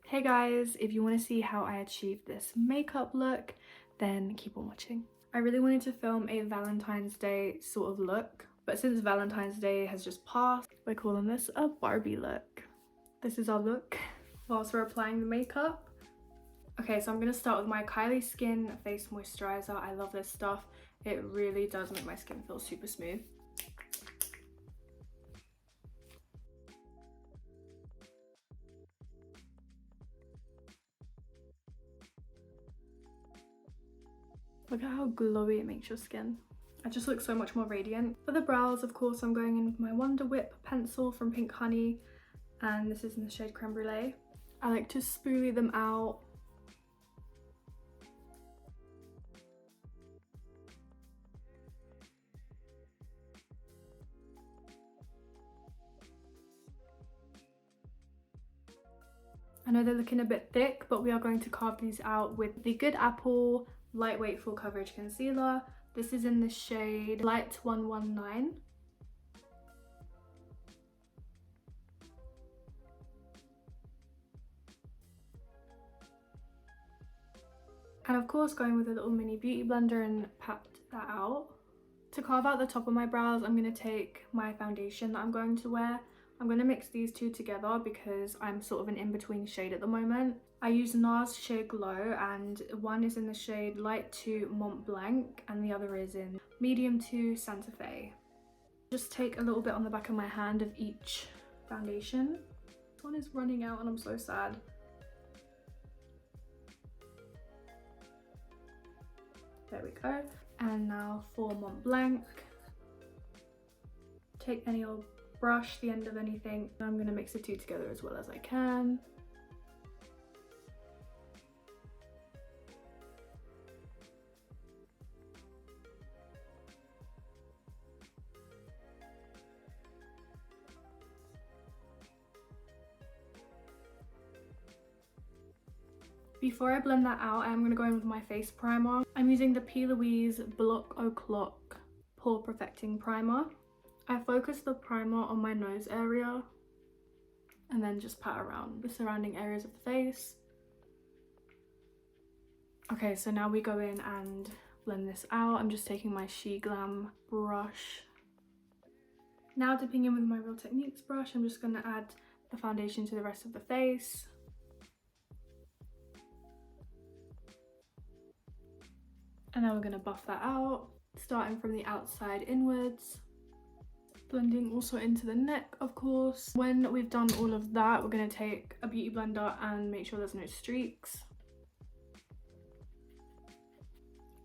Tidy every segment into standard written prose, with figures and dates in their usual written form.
Hey guys, if you want to see how I achieved this makeup look, then keep on watching. I really wanted to film a Valentine's Day sort of look, but since Valentine's Day has just passed, we're calling this a Barbie look. This is our look whilst we're applying the makeup. Okay, so I'm going to start with my Kylie Skin Face Moisturizer. I love this stuff. It really does make my skin feel super smooth. Look at how glowy it makes your skin. It just looks so much more radiant. For the brows, of course, I'm going in with my Wonder Whip pencil from Pink Honey, and this is in the shade Creme Brulee. I like to spoolie them out. I know they're looking a bit thick, but we are going to carve these out with the Good Apple Lightweight Full Coverage Concealer. This is in the shade Light 119. And of course, going with a little mini beauty blender and pat that out. To carve out the top of my brows, I'm going to take my foundation that I'm going to wear. I'm going to mix these two together because I'm sort of an in-between shade at the moment. I use NARS Sheer Glow, and one is in the shade Light 2 Mont Blanc and the other is in Medium 2 Santa Fe. Just take a little bit on the back of my hand of each foundation. This one is running out and I'm so sad. There we go. And now for Mont Blanc, take any old brush, the end of anything. I'm going to mix the two together as well as I can. Before I blend that out, I'm going to go in with my face primer. I'm using the P. Louise Block O'Clock Pore Perfecting Primer. I focus the primer on my nose area and then just pat around the surrounding areas of the face. Okay, so now we go in and blend this out. I'm just taking my She Glam brush. Now dipping in with my Real Techniques brush, I'm just going to add the foundation to the rest of the face. And now we're going to buff that out, starting from the outside inwards. Blending also into the neck, of course. When we've done all of that, we're going to take a beauty blender and make sure there's no streaks.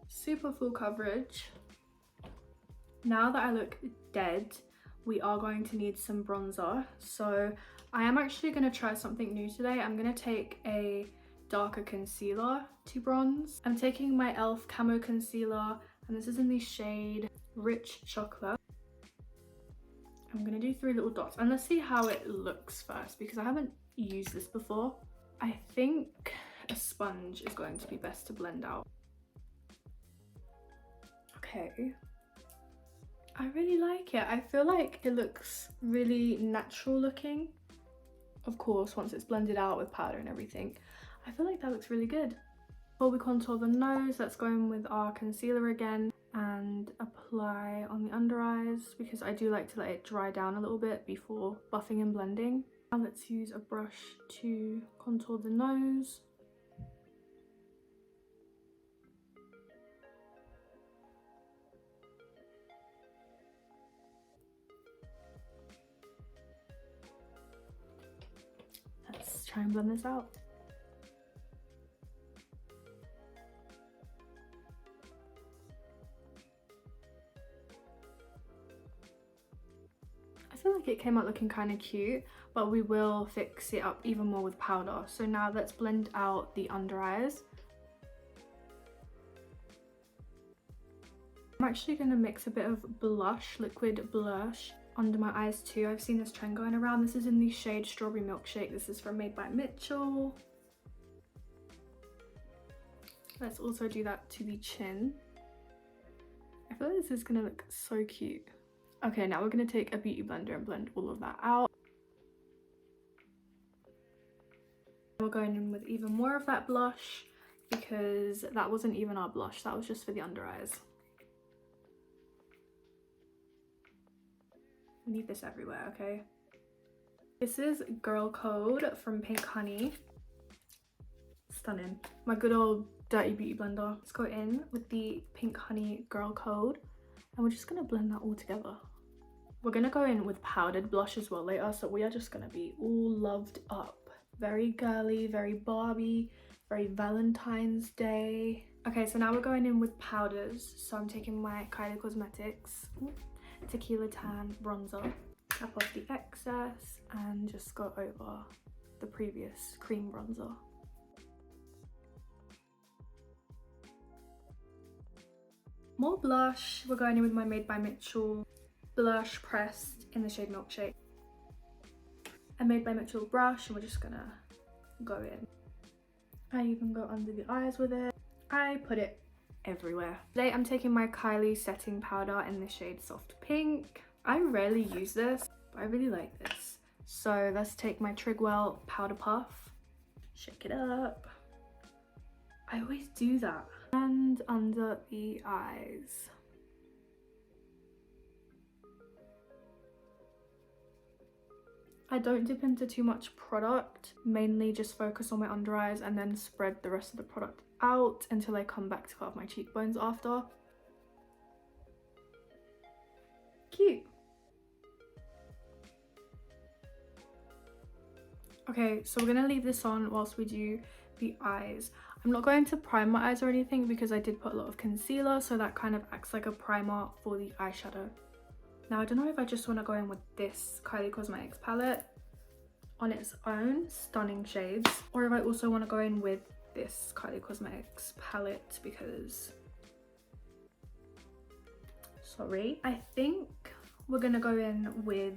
Super full coverage. Now that I look dead, we are going to need some bronzer. So I am actually going to try something new today. I'm going to take a darker concealer to bronze. I'm taking my e.l.f. Camo Concealer, and this is in the shade Rich Chocolate. I'm going to do 3 little dots, and let's see how it looks first because I haven't used this before. I think a sponge is going to be best to blend out. Okay. I really like it. I feel like it looks really natural looking. Of course, once it's blended out with powder and everything, I feel like that looks really good. Before we contour the nose, let's go in with our concealer again and apply on the under eyes because I do like to let it dry down a little bit before buffing and blending. Now let's use a brush to contour the nose. Let's try and blend this out. I feel like it came out looking kind of cute, but we will fix it up even more with powder. So now let's blend out the under eyes. I'm actually going to mix a bit of blush, liquid blush, under my eyes too. I've seen this trend going around. This is in the shade Strawberry Milkshake. This is from Made by Mitchell. Let's also do that to the chin. I feel like this is going to look so cute. Okay, now we're going to take a beauty blender and blend all of that out. We're going in with even more of that blush because that wasn't even our blush, that was just for the under eyes. We need this everywhere, okay? This is Girl Code from Pink Honey. Stunning. My good old dirty beauty blender. Let's go in with the Pink Honey Girl Code and we're just gonna blend that all together. We're gonna go in with powdered blush as well later, so we are just gonna be all loved up. Very girly, very Barbie, very Valentine's Day. Okay, so now we're going in with powders. So I'm taking my Kylie Cosmetics Tequila Tan bronzer, tap off the excess and just go over the previous cream bronzer. More blush. We're going in with my Made by Mitchell blush pressed in the shade Milkshake. A Made by Mitchell brush and we're just gonna go in. I even go under the eyes with it. I put it everywhere. Today I'm taking my Kylie setting powder in the shade Soft Pink. I rarely use this, but I really like this. So let's take my Trigwell Powder Puff, shake it up. I always do that. And under the eyes. I don't dip into too much product, mainly just focus on my under eyes and then spread the rest of the product out until I come back to cut off my cheekbones after. Cute. Okay, so we're gonna leave this on whilst we do the eyes. I'm not going to prime my eyes or anything because I did put a lot of concealer, so that kind of acts like a primer for the eyeshadow. Now I don't know if I just want to go in with this Kylie Cosmetics palette on its own, stunning shades, or if I also want to go in with this Kylie Cosmetics palette because, sorry, I think we're gonna go in with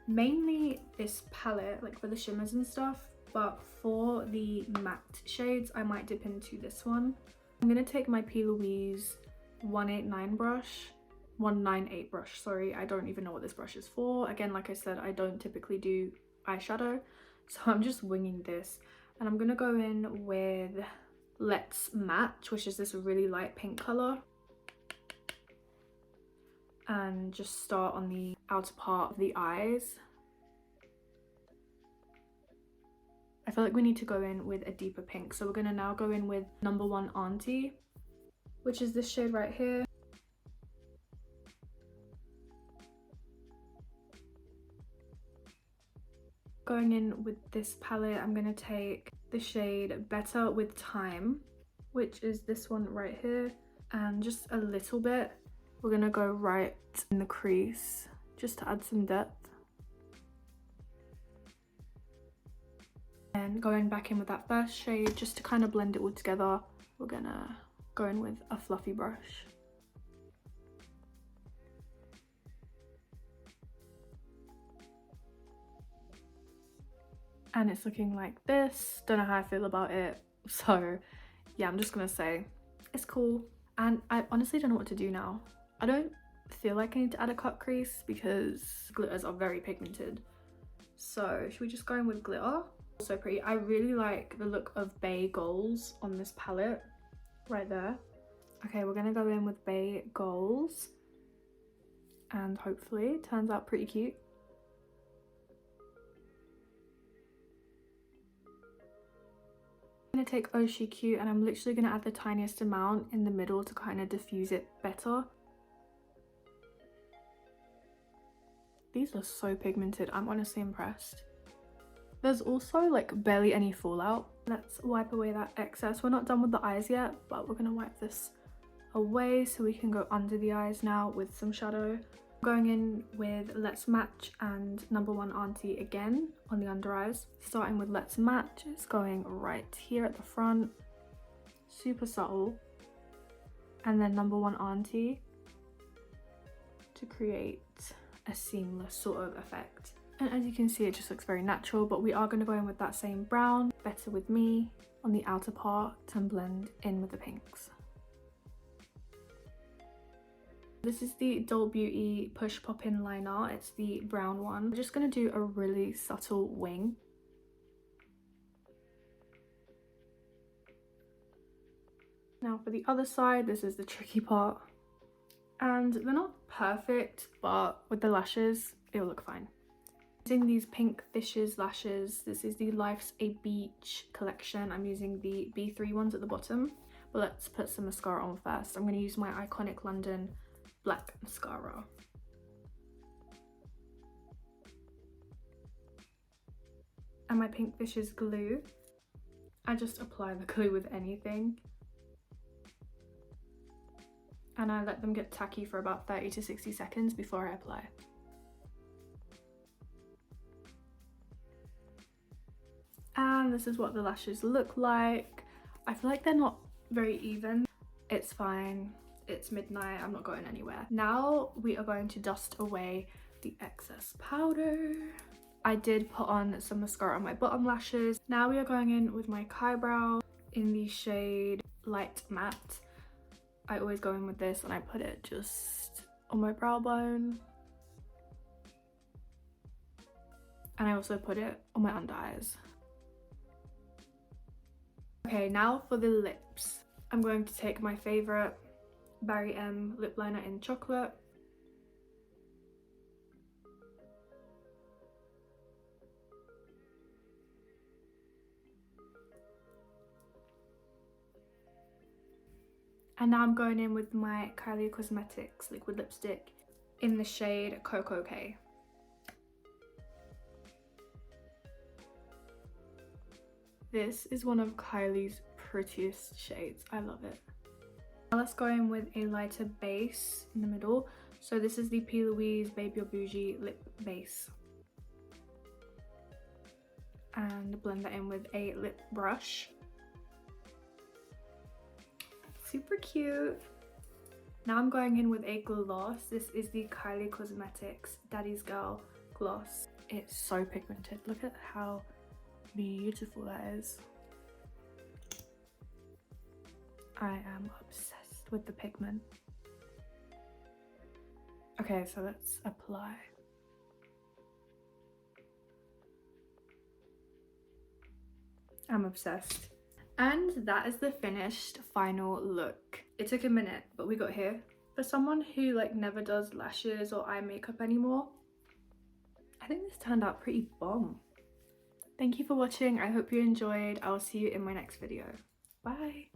mainly this palette, like for the shimmers and stuff, but for the matte shades I might dip into this one. I'm gonna take my P. Louise 198 brush, sorry, I don't even know what this brush is for. Again, like I said, I don't typically do eyeshadow, so I'm just winging this, and I'm gonna go in with Let's Match, which is this really light pink color, and just start on the outer part of the eyes. I feel like we need to go in with a deeper pink, so we're gonna now go in with Number One Auntie, which is this shade right here. Going in with this palette, I'm gonna take the shade Better with Time, which is this one right here, and just a little bit. We're gonna go right in the crease just to add some depth. And going back in with that first shade just to kind of blend it all together, we're gonna go in with a fluffy brush. And it's looking like this. Don't know how I feel about it, so yeah, I'm just gonna say it's cool. And I honestly don't know what to do now. I don't feel like I need to add a cut crease because glitters are very pigmented, so should we just go in with glitter? So pretty. I really like the look of Bay Goals on this palette right there. Okay, we're gonna go in with Bay Goals and hopefully it turns out pretty cute. I'm gonna take Oh She Cute and I'm literally gonna add the tiniest amount in the middle to kind of diffuse it better. These are so pigmented. I'm honestly impressed. There's also like barely any fallout. Let's wipe away that excess. We're not done with the eyes yet, but we're gonna wipe this away so we can go under the eyes now with some shadow. Going in with Let's Match and Number One Auntie again on the under eyes. Starting with Let's Match, it's going right here at the front, super subtle, and then Number One Auntie to create a seamless sort of effect. And as you can see, it just looks very natural, but we are going to go in with that same brown, Better With Me, on the outer part and blend in with the pinks. This is the Doll Beauty Push Pop In Liner. It's the brown one. I'm just going to do a really subtle wing. Now for the other side, this is the tricky part. And they're not perfect, but with the lashes, it'll look fine. Using these Pink Fishes lashes. This is the Life's a Beach collection. I'm using the B3 ones at the bottom, but let's put some mascara on first. I'm going to use my Iconic London black mascara. And my Pink Fishes glue. I just apply the glue with anything. And I let them get tacky for about 30 to 60 seconds before I apply. And this is what the lashes look like. I feel like they're not very even. It's fine. It's midnight. I'm not going anywhere. Now we are going to dust away the excess powder. I did put on some mascara on my bottom lashes. Now we are going in with my eyebrow in the shade Light Matte. I always go in with this and I put it just on my brow bone. And I also put it on my under eyes. Okay, now for the lips. I'm going to take my favourite Barry M lip liner in chocolate. And now I'm going in with my Kylie Cosmetics liquid lipstick in the shade Cocoa K. This is one of Kylie's prettiest shades. I love it. Now let's go in with a lighter base in the middle. So this is the P. Louise Baby or Bougie lip base. And blend that in with a lip brush. Super cute. Now I'm going in with a gloss. This is the Kylie Cosmetics Daddy's Girl gloss. It's so pigmented. Look at how beautiful that is. I am obsessed with the pigment. Okay, so let's apply. I'm obsessed. And that is the finished final look. It took a minute, but we got here. For someone who like never does lashes or eye makeup anymore, I think this turned out pretty bomb. Thank you for watching. I hope you enjoyed. I will see you in my next video. Bye.